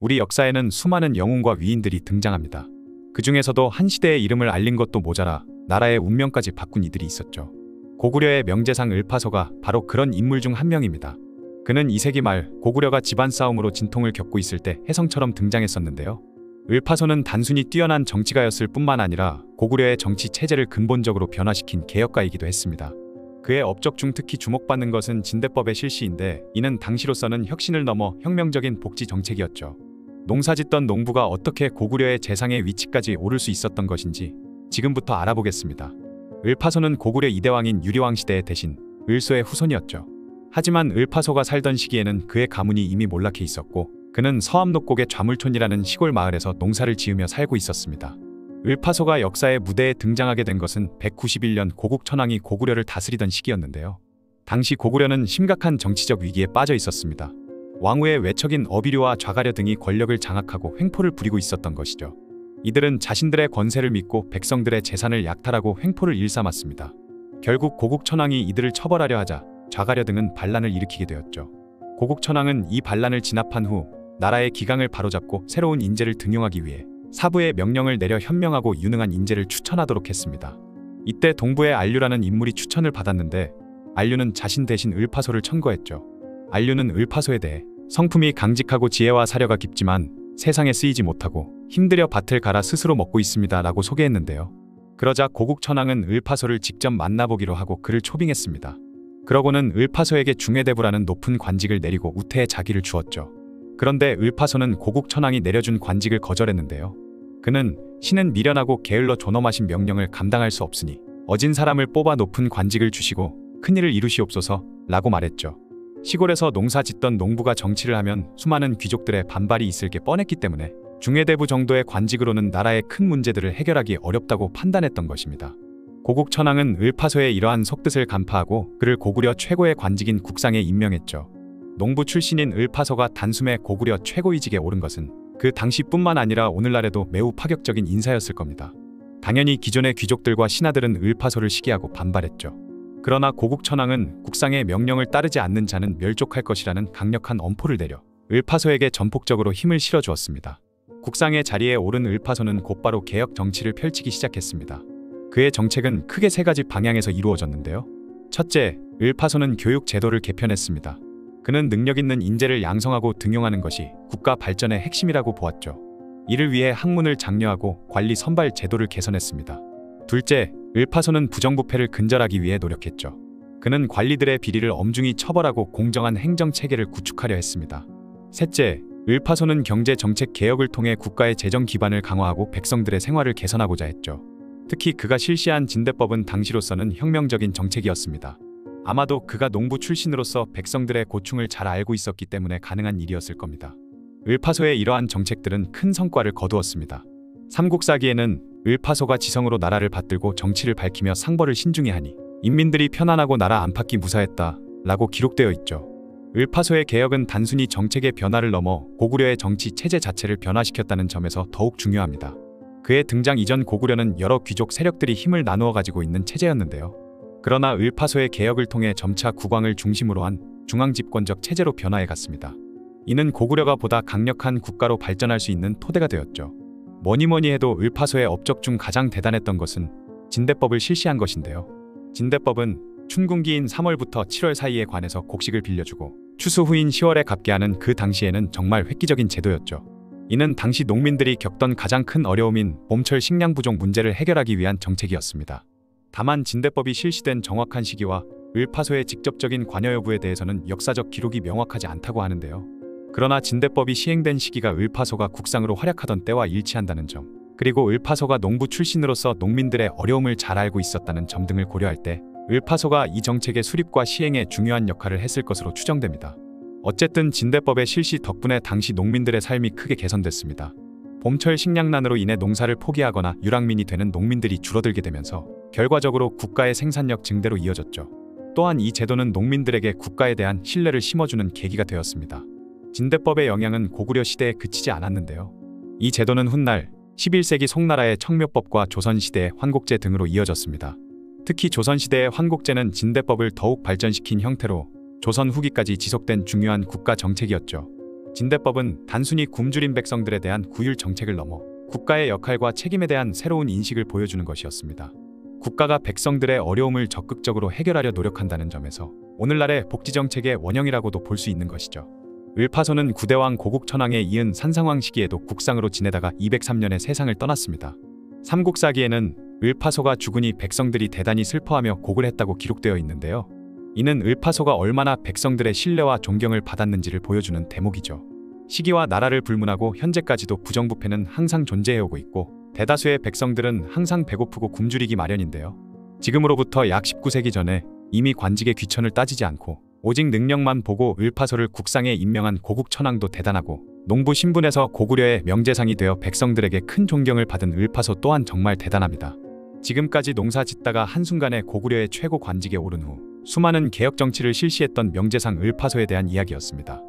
우리 역사에는 수많은 영웅과 위인들이 등장합니다. 그 중에서도 한 시대의 이름을 알린 것도 모자라 나라의 운명까지 바꾼 이들이 있었죠. 고구려의 명재상 을파소가 바로 그런 인물 중 한 명입니다. 그는 2세기 말 고구려가 집안 싸움으로 진통을 겪고 있을 때 혜성처럼 등장했었는데요. 을파소는 단순히 뛰어난 정치가였을 뿐만 아니라 고구려의 정치 체제를 근본적으로 변화시킨 개혁가이기도 했습니다. 그의 업적 중 특히 주목받는 것은 진대법의 실시인데, 이는 당시로서는 혁신을 넘어 혁명적인 복지 정책이었죠. 농사짓던 농부가 어떻게 고구려의 재상의 위치까지 오를 수 있었던 것인지 지금부터 알아보겠습니다. 을파소는 고구려 2대왕인 유리왕 시대의 대신 을소의 후손이었죠. 하지만 을파소가 살던 시기에는 그의 가문이 이미 몰락해 있었고, 그는 서암록곡의 좌물촌이라는 시골 마을에서 농사를 지으며 살고 있었습니다. 을파소가 역사의 무대에 등장하게 된 것은 191년 고국천왕이 고구려를 다스리던 시기였는데요. 당시 고구려는 심각한 정치적 위기에 빠져 있었습니다. 왕후의 외척인 어비류와 좌가려 등이 권력을 장악하고 횡포를 부리고 있었던 것이죠. 이들은 자신들의 권세를 믿고 백성들의 재산을 약탈하고 횡포를 일삼았습니다. 결국 고국천왕이 이들을 처벌하려 하자 좌가려 등은 반란을 일으키게 되었죠. 고국천왕은 이 반란을 진압한 후 나라의 기강을 바로잡고 새로운 인재를 등용하기 위해 사부의 명령을 내려 현명하고 유능한 인재를 추천하도록 했습니다. 이때 동부의 안류라는 인물이 추천을 받았는데, 안류는 자신 대신 을파소를 청거했죠. 안류는 을파소에 대해 성품이 강직하고 지혜와 사려가 깊지만 세상에 쓰이지 못하고 힘들여 밭을 갈아 스스로 먹고 있습니다 라고 소개했는데요. 그러자 고국천왕은 을파소를 직접 만나보기로 하고 그를 초빙했습니다. 그러고는 을파소에게 중해대부라는 높은 관직을 내리고 우태에 자기를 주었죠. 그런데 을파소는 고국천왕이 내려준 관직을 거절했는데요. 그는 신은 미련하고 게을러 존엄하신 명령을 감당할 수 없으니 어진 사람을 뽑아 높은 관직을 주시고 큰일을 이루시옵소서 라고 말했죠. 시골에서 농사 짓던 농부가 정치를 하면 수많은 귀족들의 반발이 있을 게 뻔했기 때문에 중해대부 정도의 관직으로는 나라의 큰 문제들을 해결하기 어렵다고 판단했던 것입니다. 고국천왕은 을파소의 이러한 속뜻을 간파하고 그를 고구려 최고의 관직인 국상에 임명했죠. 농부 출신인 을파소가 단숨에 고구려 최고위직에 오른 것은 그 당시뿐만 아니라 오늘날에도 매우 파격적인 인사였을 겁니다. 당연히 기존의 귀족들과 신하들은 을파소를 시기하고 반발했죠. 그러나 고국천왕은 국상의 명령을 따르지 않는 자는 멸족할 것이라는 강력한 엄포를 내려 을파소에게 전폭적으로 힘을 실어주었습니다. 국상의 자리에 오른 을파소는 곧바로 개혁 정치를 펼치기 시작했습니다. 그의 정책은 크게 세 가지 방향에서 이루어졌는데요. 첫째, 을파소는 교육 제도를 개편했습니다. 그는 능력 있는 인재를 양성하고 등용하는 것이 국가 발전의 핵심이라고 보았죠. 이를 위해 학문을 장려하고 관리 선발 제도를 개선했습니다. 둘째, 을파소는 부정부패를 근절하기 위해 노력했죠. 그는 관리들의 비리를 엄중히 처벌하고 공정한 행정체계를 구축하려 했습니다. 셋째, 을파소는 경제정책 개혁을 통해 국가의 재정 기반을 강화하고 백성들의 생활을 개선하고자 했죠. 특히 그가 실시한 진대법은 당시로서는 혁명적인 정책이었습니다. 아마도 그가 농부 출신으로서 백성들의 고충을 잘 알고 있었기 때문에 가능한 일이었을 겁니다. 을파소의 이러한 정책들은 큰 성과를 거두었습니다. 삼국사기에는 을파소가 지성으로 나라를 받들고 정치를 밝히며 상벌을 신중히 하니 인민들이 편안하고 나라 안팎이 무사했다 라고 기록되어 있죠. 을파소의 개혁은 단순히 정책의 변화를 넘어 고구려의 정치 체제 자체를 변화시켰다는 점에서 더욱 중요합니다. 그의 등장 이전 고구려는 여러 귀족 세력들이 힘을 나누어 가지고 있는 체제였는데요. 그러나 을파소의 개혁을 통해 점차 국왕을 중심으로 한 중앙집권적 체제로 변화해 갔습니다. 이는 고구려가 보다 강력한 국가로 발전할 수 있는 토대가 되었죠. 뭐니뭐니 해도 을파소의 업적 중 가장 대단했던 것은 진대법을 실시한 것인데요. 진대법은 춘궁기인 3월부터 7월 사이에 관해서 곡식을 빌려주고 추수 후인 10월에 갚게 하는 그 당시에는 정말 획기적인 제도였죠. 이는 당시 농민들이 겪던 가장 큰 어려움인 봄철 식량 부족 문제를 해결하기 위한 정책이었습니다. 다만 진대법이 실시된 정확한 시기와 을파소의 직접적인 관여 여부에 대해서는 역사적 기록이 명확하지 않다고 하는데요. 그러나 진대법이 시행된 시기가 을파소가 국상으로 활약하던 때와 일치한다는 점, 그리고 을파소가 농부 출신으로서 농민들의 어려움을 잘 알고 있었다는 점 등을 고려할 때 을파소가 이 정책의 수립과 시행에 중요한 역할을 했을 것으로 추정됩니다. 어쨌든 진대법의 실시 덕분에 당시 농민들의 삶이 크게 개선됐습니다. 봄철 식량난으로 인해 농사를 포기하거나 유랑민이 되는 농민들이 줄어들게 되면서 결과적으로 국가의 생산력 증대로 이어졌죠. 또한 이 제도는 농민들에게 국가에 대한 신뢰를 심어주는 계기가 되었습니다. 진대법의 영향은 고구려 시대에 그치지 않았는데요. 이 제도는 훗날 11세기 송나라의 청묘법과 조선시대의 환곡제 등으로 이어졌습니다. 특히 조선시대의 환곡제는 진대법을 더욱 발전시킨 형태로 조선 후기까지 지속된 중요한 국가 정책이었죠. 진대법은 단순히 굶주린 백성들에 대한 구휼 정책을 넘어 국가의 역할과 책임에 대한 새로운 인식을 보여주는 것이었습니다. 국가가 백성들의 어려움을 적극적으로 해결하려 노력한다는 점에서 오늘날의 복지정책의 원형이라고도 볼 수 있는 것이죠. 을파소는 구대왕 고국천왕에 이은 산상왕 시기에도 국상으로 지내다가 203년에 세상을 떠났습니다. 삼국사기에는 을파소가 죽으니 백성들이 대단히 슬퍼하며 곡을 했다고 기록되어 있는데요. 이는 을파소가 얼마나 백성들의 신뢰와 존경을 받았는지를 보여주는 대목이죠. 시기와 나라를 불문하고 현재까지도 부정부패는 항상 존재해오고 있고 대다수의 백성들은 항상 배고프고 굶주리기 마련인데요. 지금으로부터 약 19세기 전에 이미 관직의 귀천을 따지지 않고 오직 능력만 보고 을파소를 국상에 임명한 고국천왕도 대단하고 농부 신분에서 고구려의 명재상이 되어 백성들에게 큰 존경을 받은 을파소 또한 정말 대단합니다. 지금까지 농사 짓다가 한순간에 고구려의 최고 관직에 오른 후 수많은 개혁 정치를 실시했던 명재상 을파소에 대한 이야기였습니다.